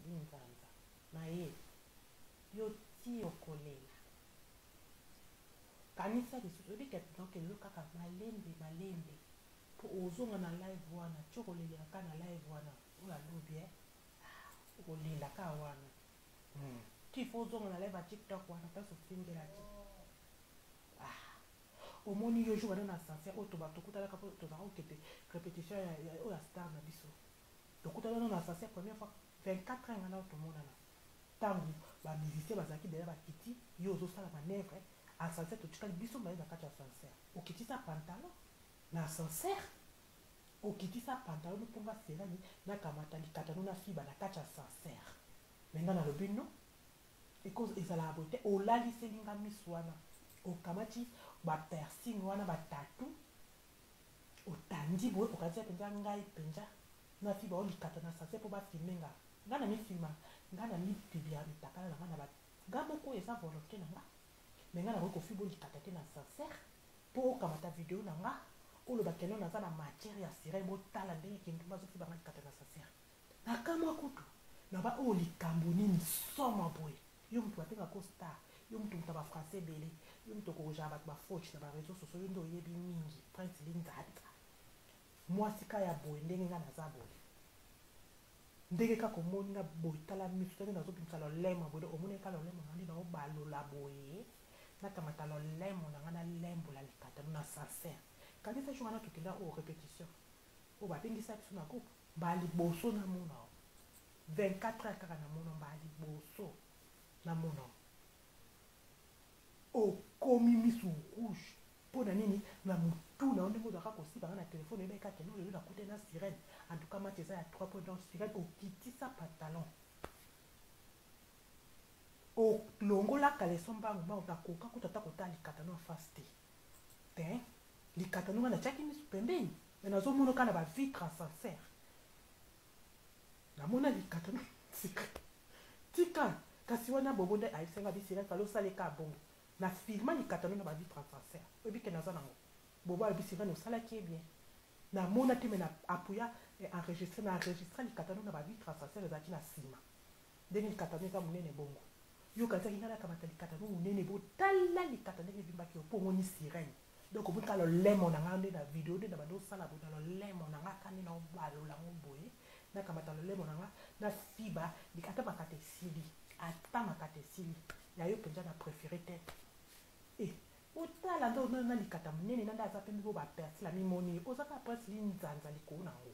linzanza na ye yo ti okolela kanisa lisusu obi donc ezo kaka malembe po ozonga na live wana ti okolelaka ka na live wana oyo alobi okolelaka wana ti fo ozonga na live ya tiktok wana place ofingela ti omoni yo jour wana na sincere oyo toba tokutanaka po tozala okete répétition oyo ya star na biso tokutanana na sincere première fois 24 ans ngana oyo tomonana ntango bamusicien bazalaki deja bakiti yo ozosala manevre ascenseur totikali biso mbaye na kati ya ascenseur okitisa pantalon na ascenseur okitisa pantalon mponga serani nakamata likatano na fiba na kati ya ascenseur menga nalobi no ekoze ezalaka boye te olaliselinga miso wana okamati bapersing wana batatu otandi boye okatia mpenza ngai mpenza na fiba oyo likata na ascenseur mpo bafilme nga nga na mifilma nga na mipiblia mitakala na nga na nga moko eza volonté na nga me nga nakoki kofi bolikata te na ascenseur mpo okamata video na nga oloba keno naza na matière ya sirene botala ndenge kendo bazofi banga likata na ascenseur nakamwa kutu na ba oyo likambo nini soma boye yo mutu atengako star yo mutu mutu bafrançais ebele yo mutu okokojala bato bafoche na bareseau soso yo nde oyebi mingi prince linzanza mwasi ka ya boye ndenge nga naza boye ndenge kaka omoni nga boye tala miso tenge nazobimisa lolemo boye omoni ka lolemo nandi na obalola boye nakamata lolemo na nga nalembola likata na sincere kanisa jour wana tokenda o répétition oyo babengisa biso na groupe mbaliboso na mona 24 heures kaka na mona mbaliboso na mona okomi miso rouge mpo na nini na motu na yo ndenge ozalaka kosibanga na telefone oyebeka keno lelo nakute na sirene en tout cas match eza ya 3 points donc sirene okitisa pantalon olongolaka leso mbangu nakoka kutata kotala likata no face te likata no wana tiaki miso pembeni me nazomona kaka na bavitre ascenseur namona likata no tika kasi wana bobo nde ayebisenga bisirene falosaleka bongo na filma likata no na bavitre ascenseur oyebi ke naza nango bobo ayebi sirene osalaki bien namona te me na apuya enregistre likata no na bavitre ascenseur ezalaki na nsima ndenge likata no eza monene bongo yo kazaki nga nakamata likata no monene botala likata ndenge evimbaki yo mpo omoni sirene donc omoni ka lolemo na nga nde na video nde na bando osala boye na lolemo na nga kande na obalola ngo boye nakamata lolemo na nga na fiba ata makata esili ya yo mpenza na préféré te otala nde na likata monene na nde aza pembe po bapersila mimoni ozaka prince linzanza likolo nango